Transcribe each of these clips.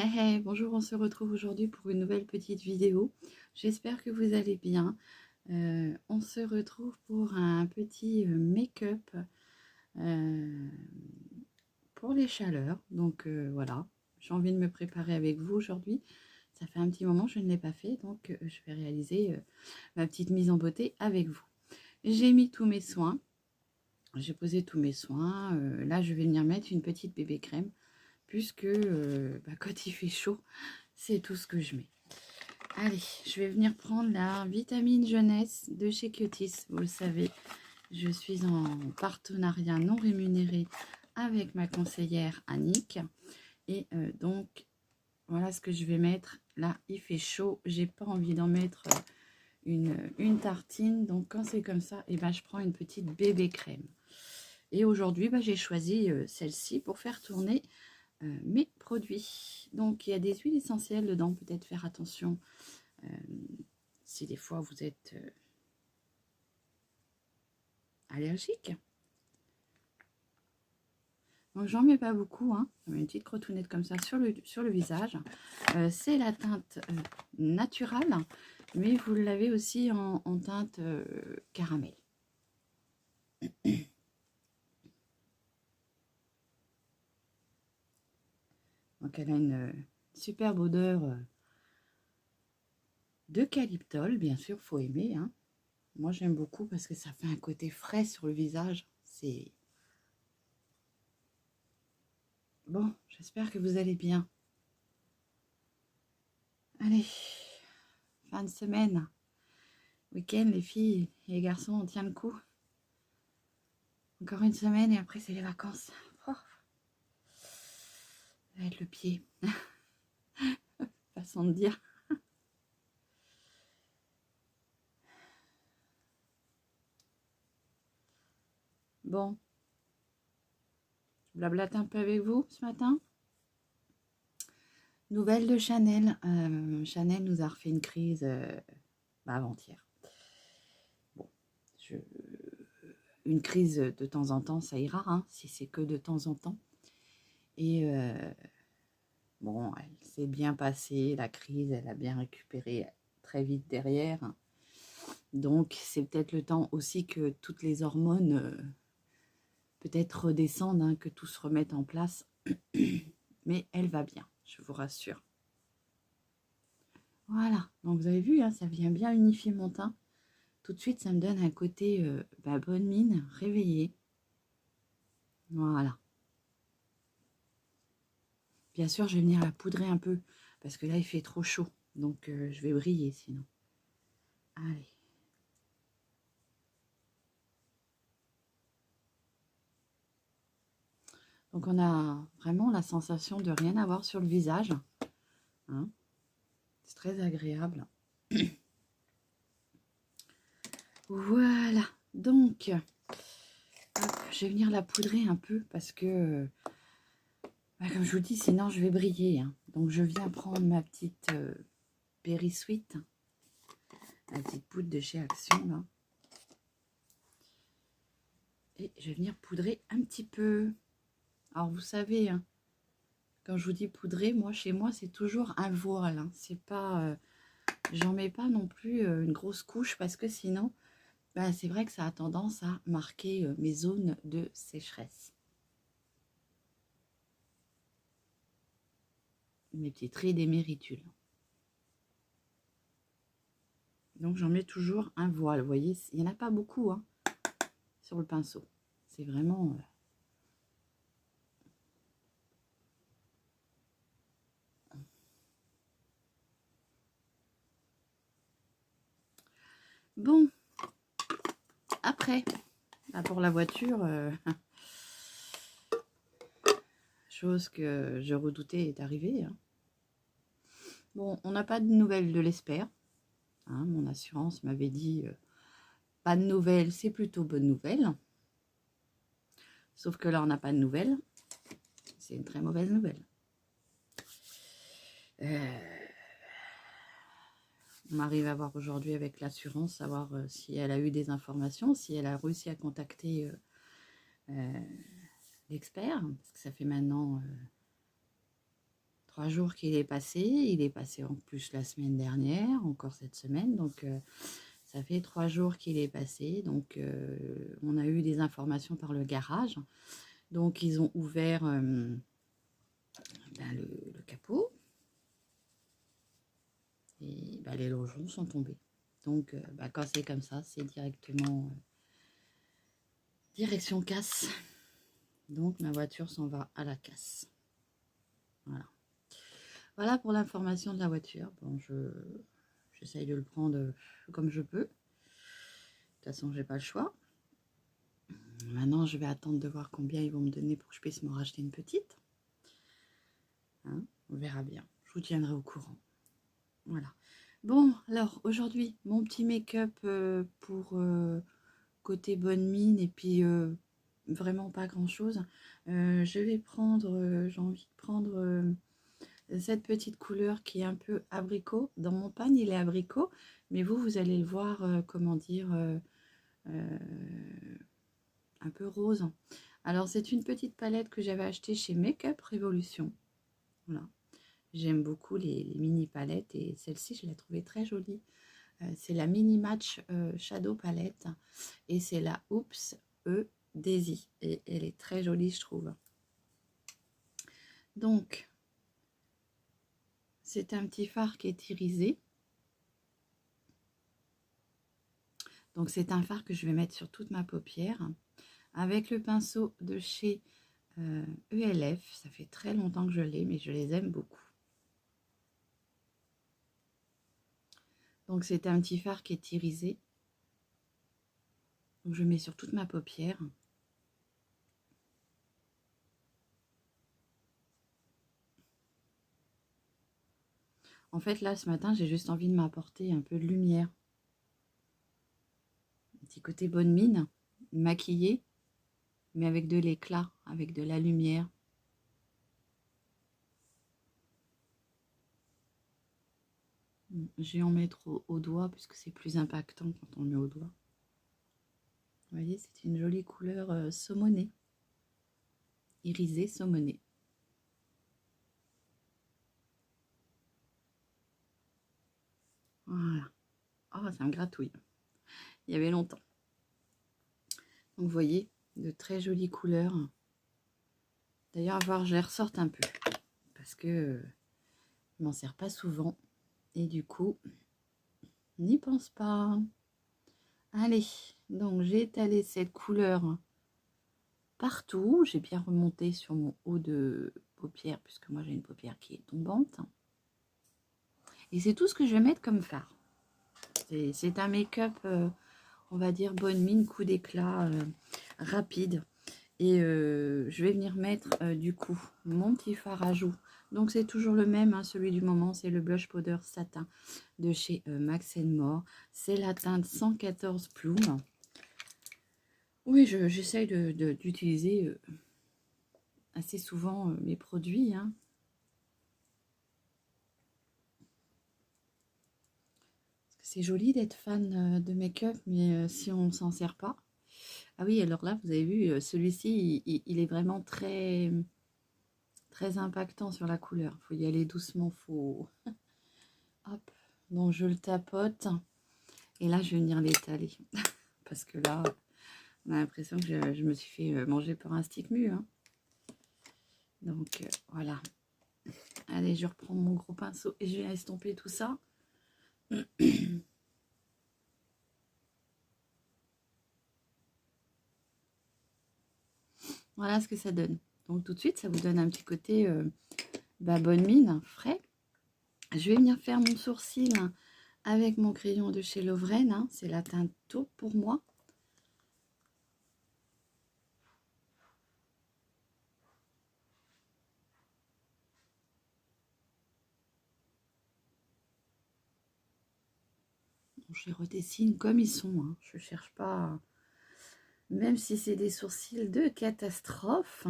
Hey, hey, bonjour, on se retrouve aujourd'hui pour une nouvelle petite vidéo. J'espère que vous allez bien. On se retrouve pour un petit make-up euh, pour les chaleurs. Donc voilà, j'ai envie de me préparer avec vous aujourd'hui. Ça fait un petit moment que je ne l'ai pas fait, donc je vais réaliser ma petite mise en beauté avec vous. J'ai mis tous mes soins. J'ai posé tous mes soins. Là, je vais venir mettre une petite bébé crème puisque quand il fait chaud, c'est tout ce que je mets. Allez, je vais venir prendre la vitamine jeunesse de chez Cutis. Vous le savez, je suis en partenariat non rémunéré avec ma conseillère Annick. Et donc, voilà ce que je vais mettre. Là, il fait chaud. J'ai pas envie d'en mettre une tartine. Donc, quand c'est comme ça, et ben, je prends une petite bébé crème. Et aujourd'hui, j'ai choisi celle-ci pour faire tourner mes produits. Donc, il y a des huiles essentielles dedans. Peut-être faire attention si des fois vous êtes allergique. Donc j'en mets pas beaucoup, hein. J'en mets une petite crotounette comme ça sur le visage. C'est la teinte naturelle, mais vous l'avez aussi en teinte caramel. Donc elle a une superbe odeur d'eucalyptol, bien sûr, faut aimer, hein. Moi j'aime beaucoup parce que ça fait un côté frais sur le visage. C'est bon, j'espère que vous allez bien. Allez, fin de semaine, week-end, les filles et les garçons, on tient le coup. Encore une semaine et après c'est les vacances. Oh, ça va être le pied. Façon de dire. Bon, je blablate un peu avec vous ce matin. Nouvelle de Chanel. Chanel nous a refait une crise avant-hier. Bon, une crise de temps en temps, ça ira, hein, si c'est que de temps en temps. Et bon, elle s'est bien passée, la crise, elle a bien récupéré très vite derrière. Donc, c'est peut-être le temps aussi que toutes les hormones peut-être redescendre, hein, que tout se remette en place. Mais elle va bien, je vous rassure. Voilà, donc vous avez vu, hein, ça vient bien unifier mon teint. Tout de suite, ça me donne un côté bonne mine, réveillée. Voilà. Bien sûr, je vais venir la poudrer un peu, parce que là, il fait trop chaud. Donc, je vais briller sinon. Allez. Donc, on a vraiment la sensation de rien avoir sur le visage. Hein. C'est très agréable. Voilà. Donc, hop, je vais venir la poudrer un peu parce que, comme je vous dis, sinon je vais briller. Hein. Donc, je viens prendre ma petite Berry Sweet, la petite poudre de chez Action, là. Et je vais venir poudrer un petit peu. Alors, vous savez, hein, quand je vous dis poudrer, moi, chez moi, c'est toujours un voile. Hein. C'est pas... j'en mets pas non plus une grosse couche parce que sinon, c'est vrai que ça a tendance à marquer mes zones de sécheresse. Mes petites rides et mes ridules. Donc, j'en mets toujours un voile. Vous voyez, il n'y en a pas beaucoup hein, sur le pinceau. C'est vraiment... Bon, après, pour la voiture, chose que je redoutais est arrivée. Hein. Bon, on n'a pas de nouvelles de l'Esper. Hein, mon assurance m'avait dit pas de nouvelles, c'est plutôt bonne nouvelle. Sauf que là, on n'a pas de nouvelles. C'est une très mauvaise nouvelle. On arrive à voir aujourd'hui avec l'assurance, savoir si elle a eu des informations, si elle a réussi à contacter l'expert. Parce que ça fait maintenant 3 jours qu'il est passé. Il est passé en plus la semaine dernière, encore cette semaine. Donc, ça fait 3 jours qu'il est passé. Donc, on a eu des informations par le garage. Donc, ils ont ouvert le capot. Et les longons sont tombés. Donc, quand c'est comme ça, c'est directement direction casse. Donc, ma voiture s'en va à la casse. Voilà. Voilà pour l'information de la voiture. Bon, j'essaye de le prendre comme je peux. De toute façon, j'ai pas le choix. Maintenant, je vais attendre de voir combien ils vont me donner pour que je puisse me racheter une petite. Hein, on verra bien. Je vous tiendrai au courant. Voilà. Bon, alors aujourd'hui, mon petit make-up pour côté bonne mine et puis vraiment pas grand-chose. Je vais prendre, j'ai envie de prendre cette petite couleur qui est un peu abricot. Dans mon pan, il est abricot, mais vous allez le voir, comment dire, un peu rose. Alors, c'est une petite palette que j'avais achetée chez Make-up Révolution. Voilà. J'aime beaucoup les mini palettes et celle-ci, je l'ai trouvée très jolie. C'est la Mini Match Shadow Palette et c'est la Oops E Daisy. Et elle est très jolie, je trouve. Donc, c'est un petit fard qui est irisé. Donc, c'est un fard que je vais mettre sur toute ma paupière. Avec le pinceau de chez ELF. Ça fait très longtemps que je l'ai, mais je les aime beaucoup. Donc, c'est un petit fard qui est irisé. Donc, je mets sur toute ma paupière. En fait, là, ce matin, j'ai juste envie de m'apporter un peu de lumière. Un petit côté bonne mine, maquillée, mais avec de l'éclat, avec de la lumière. Je vais en mettre au doigt, puisque c'est plus impactant quand on le met au doigt. Vous voyez, c'est une jolie couleur saumonée. Irisée, saumonée. Voilà. Oh, ça me gratouille. Il y avait longtemps. Donc, vous voyez, de très jolies couleurs. D'ailleurs, à voir, je les ressorte un peu. Parce que je m'en sers pas souvent. Et du coup, n'y pense pas. Allez, donc j'ai étalé cette couleur partout. J'ai bien remonté sur mon haut de paupière, puisque moi j'ai une paupière qui est tombante. Et c'est tout ce que je vais mettre comme fard. C'est un make-up, on va dire, bonne mine, coup d'éclat, rapide. Et je vais venir mettre, du coup, mon petit fard à joues. Donc, c'est toujours le même, hein, celui du moment. C'est le Blush Powder Satin de chez Max More. C'est la teinte 114 Plume. Oui, j'essaye d'utiliser assez souvent mes produits, hein. C'est joli d'être fan de make-up, mais si on ne s'en sert pas. Ah oui, alors là, vous avez vu, celui-ci, il est vraiment très, très impactant sur la couleur. Il faut y aller doucement, faut... Hop, donc je le tapote. Et là, je vais venir l'étaler. Parce que là, on a l'impression que je me suis fait manger par un stick mu, hein. Donc, voilà. Allez, je reprends mon gros pinceau et je vais estomper tout ça. Voilà ce que ça donne. Donc tout de suite, ça vous donne un petit côté bonne mine, frais. Je vais venir faire mon sourcil avec mon crayon de chez Lovren. Hein. C'est la teinte taupe pour moi. Je les redessine comme ils sont. Hein. Je ne cherche pas... Même si c'est des sourcils de catastrophe.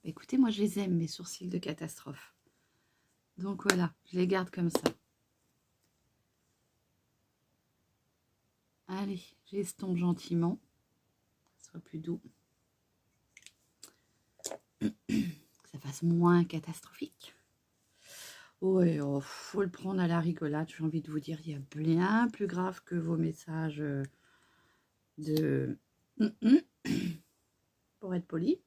Écoutez, moi je les aime, mes sourcils de catastrophe. Donc voilà, je les garde comme ça. Allez, j'estompe gentiment. Ce sera plus doux. passe moins catastrophique. Ouais, oh, faut le prendre à la rigolade, j'ai envie de vous dire, il y a bien plus grave que vos messages de... pour être poli.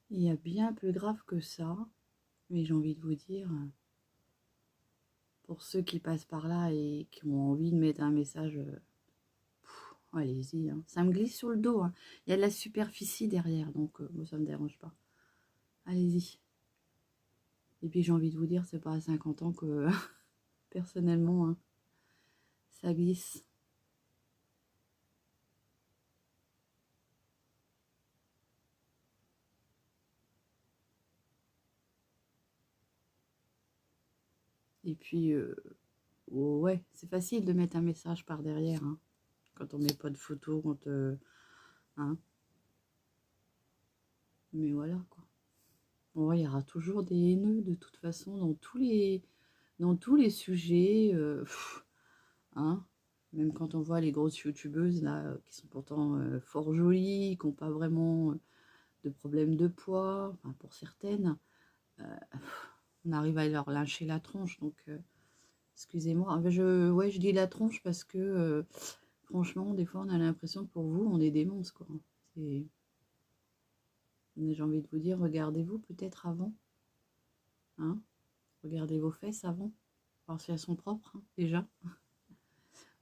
Il y a bien plus grave que ça, mais j'ai envie de vous dire, pour ceux qui passent par là et qui ont envie de mettre un message, allez-y, hein. Ça me glisse sur le dos, hein. Il y a de la superficie derrière, donc moi ça me dérange pas. Allez-y. Et puis j'ai envie de vous dire, c'est pas à 50 ans que, personnellement, hein, ça glisse. Et puis, ouais, c'est facile de mettre un message par derrière, hein, quand on met pas de photo, quand, hein. Mais voilà, quoi. Bon, il y aura toujours des haineux, de toute façon, dans tous les sujets, hein. Même quand on voit les grosses youtubeuses, là, qui sont pourtant fort jolies, qui n'ont pas vraiment de problème de poids, enfin, pour certaines, on arrive à leur lyncher la tronche, donc... excusez-moi, ouais, je dis la tronche parce que franchement, des fois, on a l'impression que pour vous, on est des monstres, quoi. J'ai envie de vous dire, regardez-vous peut-être avant, hein. Regardez vos fesses avant, voir si elles sont propres, hein, déjà.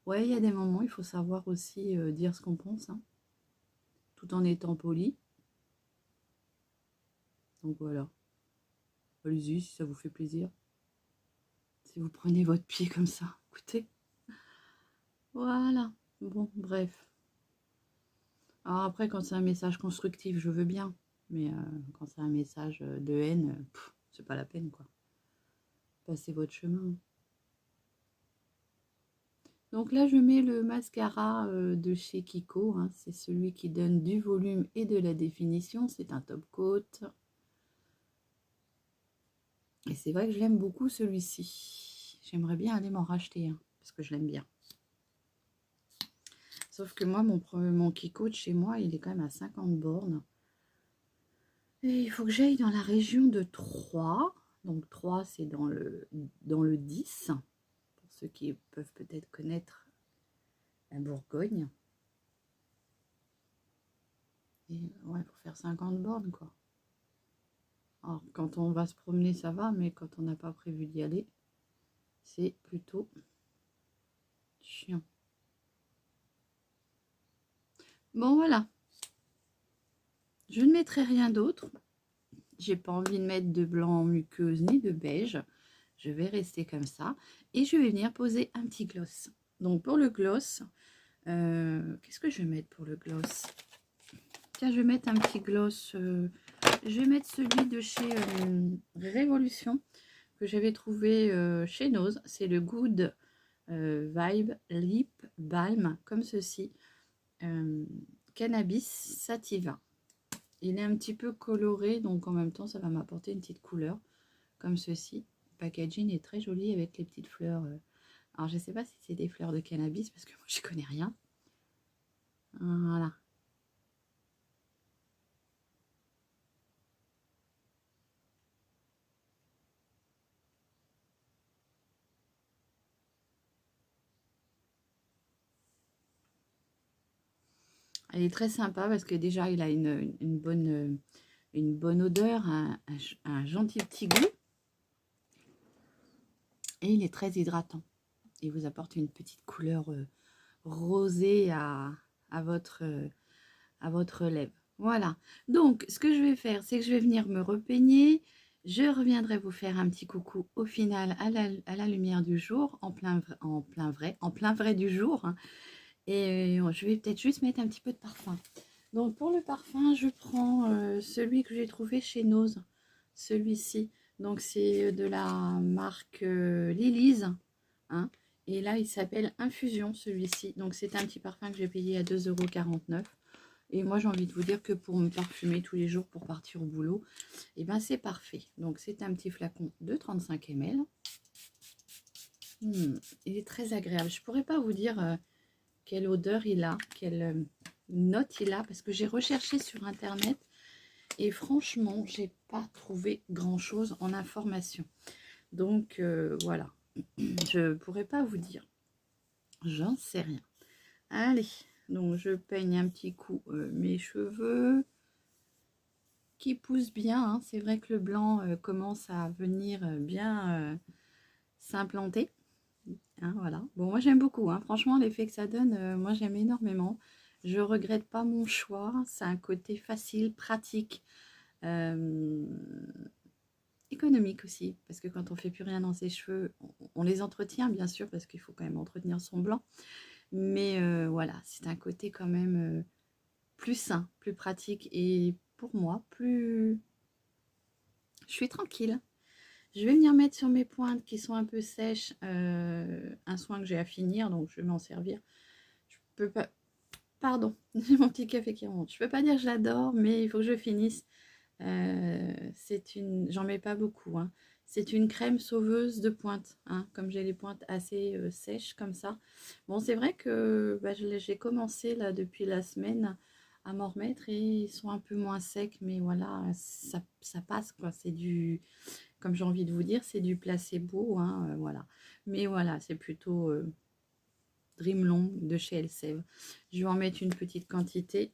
Ouais, il y a des moments, il faut savoir aussi dire ce qu'on pense, hein, tout en étant poli. Donc voilà. Allez-y si ça vous fait plaisir. Si vous prenez votre pied comme ça, écoutez. Voilà. Bon, bref. Alors après, quand c'est un message constructif, je veux bien. Mais quand c'est un message de haine, c'est pas la peine, quoi. Passez votre chemin. Donc là, je mets le mascara de chez Kiko, hein. C'est celui qui donne du volume et de la définition. C'est un top coat. Et c'est vrai que je l'aime beaucoup, celui-ci. J'aimerais bien aller m'en racheter, hein, parce que je l'aime bien. Sauf que moi, mon Kiko de chez moi, il est quand même à 50 bornes. Et il faut que j'aille dans la région de Troyes. Donc Troyes, c'est dans le 10. Pour ceux qui peuvent peut-être connaître la Bourgogne. Et ouais, pour faire 50 bornes, quoi. Alors, quand on va se promener, ça va, mais quand on n'a pas prévu d'y aller, c'est plutôt chiant. Bon, voilà. Je ne mettrai rien d'autre. J'ai pas envie de mettre de blanc muqueuse ni de beige. Je vais rester comme ça. Et je vais venir poser un petit gloss. Donc, pour le gloss, qu'est-ce que je vais mettre pour le gloss? Tiens, je vais mettre un petit gloss. Je vais mettre celui de chez Révolution que j'avais trouvé chez Nose. C'est le Good Vibe Lip Balm, comme ceci. Cannabis Sativa. Il est un petit peu coloré, donc en même temps, ça va m'apporter une petite couleur, comme ceci. Le packaging est très joli avec les petites fleurs. Alors, je ne sais pas si c'est des fleurs de cannabis, parce que moi, je connais rien. Voilà. Elle est très sympa parce que déjà, il a une bonne odeur, un gentil petit goût. Et il est très hydratant. Il vous apporte une petite couleur rosée à votre lèvre. Voilà. Donc, ce que je vais faire, c'est que je vais venir me repeigner. Je reviendrai vous faire un petit coucou au final à la lumière du jour, en plein vrai du jour, hein. Et je vais peut-être juste mettre un petit peu de parfum. Donc, pour le parfum, je prends celui que j'ai trouvé chez Nose. Celui-ci. Donc, c'est de la marque Lilies, hein. Et là, il s'appelle Infusion, celui-ci. Donc, c'est un petit parfum que j'ai payé à 2,49 €. Et moi, j'ai envie de vous dire que pour me parfumer tous les jours pour partir au boulot, et ben c'est parfait. Donc, c'est un petit flacon de 35 ml. Il est très agréable. Je ne pourrais pas vous dire quelle odeur il a, quelle note il a, parce que j'ai recherché sur Internet Et franchement, j'ai pas trouvé grand chose en information. Donc voilà, je pourrais pas vous dire, j'en sais rien. Allez, donc je peigne un petit coup mes cheveux qui poussent bien, hein. C'est vrai que le blanc commence à venir bien s'implanter, hein, voilà. Bon, moi j'aime beaucoup, hein. Franchement l'effet que ça donne, moi j'aime énormément. Je regrette pas mon choix, c'est un côté facile, pratique, économique aussi, parce que quand on fait plus rien dans ses cheveux, on les entretient bien sûr, parce qu'il faut quand même entretenir son blanc, mais voilà, c'est un côté quand même plus sain, plus pratique, et pour moi, plus... Je suis tranquille. Je vais venir mettre sur mes pointes qui sont un peu sèches un soin que j'ai à finir, donc je vais m'en servir. Je peux pas... Pardon, j'ai mon petit café qui remonte. Je peux pas dire que j'adore, mais il faut que je finisse. C'est une... J'en mets pas beaucoup, hein. C'est une crème sauveuse de pointe, hein, comme j'ai les pointes assez sèches comme ça. Bon, c'est vrai que bah, j'ai commencé là depuis la semaine à m'en remettre et ils sont un peu moins secs, mais voilà, ça passe quoi. C'est du, comme j'ai envie de vous dire, c'est du placebo, hein, voilà. Mais voilà, c'est plutôt Dreamlong de chez Elseve. Je vais en mettre une petite quantité.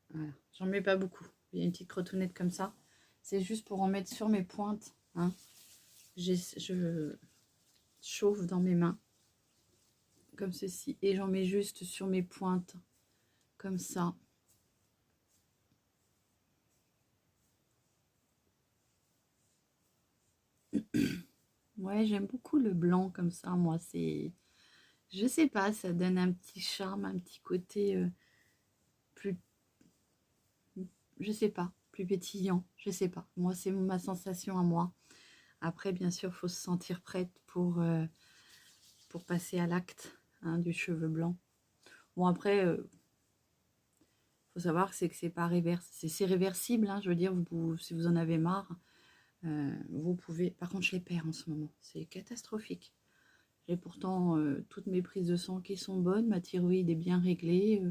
Voilà. J'en mets pas beaucoup. Il y a une petite crotonnette comme ça. C'est juste pour en mettre sur mes pointes, hein. Je chauffe dans mes mains comme ceci et j'en mets juste sur mes pointes comme ça. Ouais, j'aime beaucoup le blanc comme ça. Moi, c'est, je sais pas, ça donne un petit charme, un petit côté plus, je sais pas, plus pétillant. Je sais pas. Moi, c'est ma sensation à moi. Après, bien sûr, il faut se sentir prête pour passer à l'acte, hein, du cheveu blanc. Bon, après, faut savoir que c'est pas c'est réversible, hein, je veux dire, si vous en avez marre, vous pouvez... Par contre, je les perds en ce moment, c'est catastrophique. J'ai pourtant toutes mes prises de sang qui sont bonnes, ma thyroïde est bien réglée,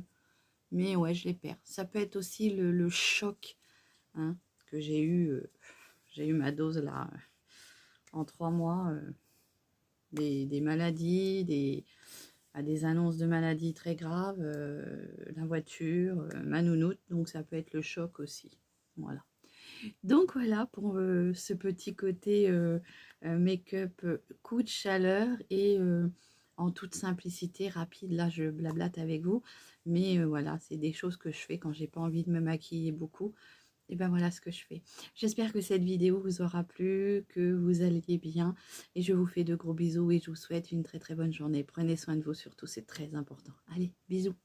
mais ouais, je les perds. Ça peut être aussi le choc, hein, que j'ai eu ma dose là, en 3 mois, des maladies, des annonces de maladies très graves, la voiture, ma nounoute, donc ça peut être le choc aussi. Voilà. Donc voilà pour ce petit côté make-up coup de chaleur et en toute simplicité, rapide. Là, je blablate avec vous, mais voilà, c'est des choses que je fais quand j'ai pas envie de me maquiller beaucoup. Et ben voilà ce que je fais. J'espère que cette vidéo vous aura plu, que vous alliez bien. Et je vous fais de gros bisous et je vous souhaite une très très bonne journée. Prenez soin de vous surtout, c'est très important. Allez, bisous.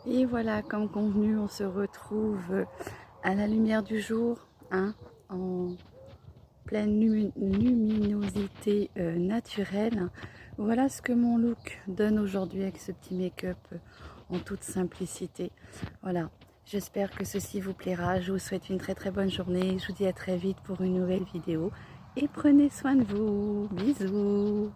Et voilà, comme convenu, on se retrouve à la lumière du jour, hein, en pleine luminosité naturelle. Voilà ce que mon look donne aujourd'hui avec ce petit make-up en toute simplicité. Voilà, j'espère que ceci vous plaira. Je vous souhaite une très très bonne journée. Je vous dis à très vite pour une nouvelle vidéo. Et prenez soin de vous. Bisous.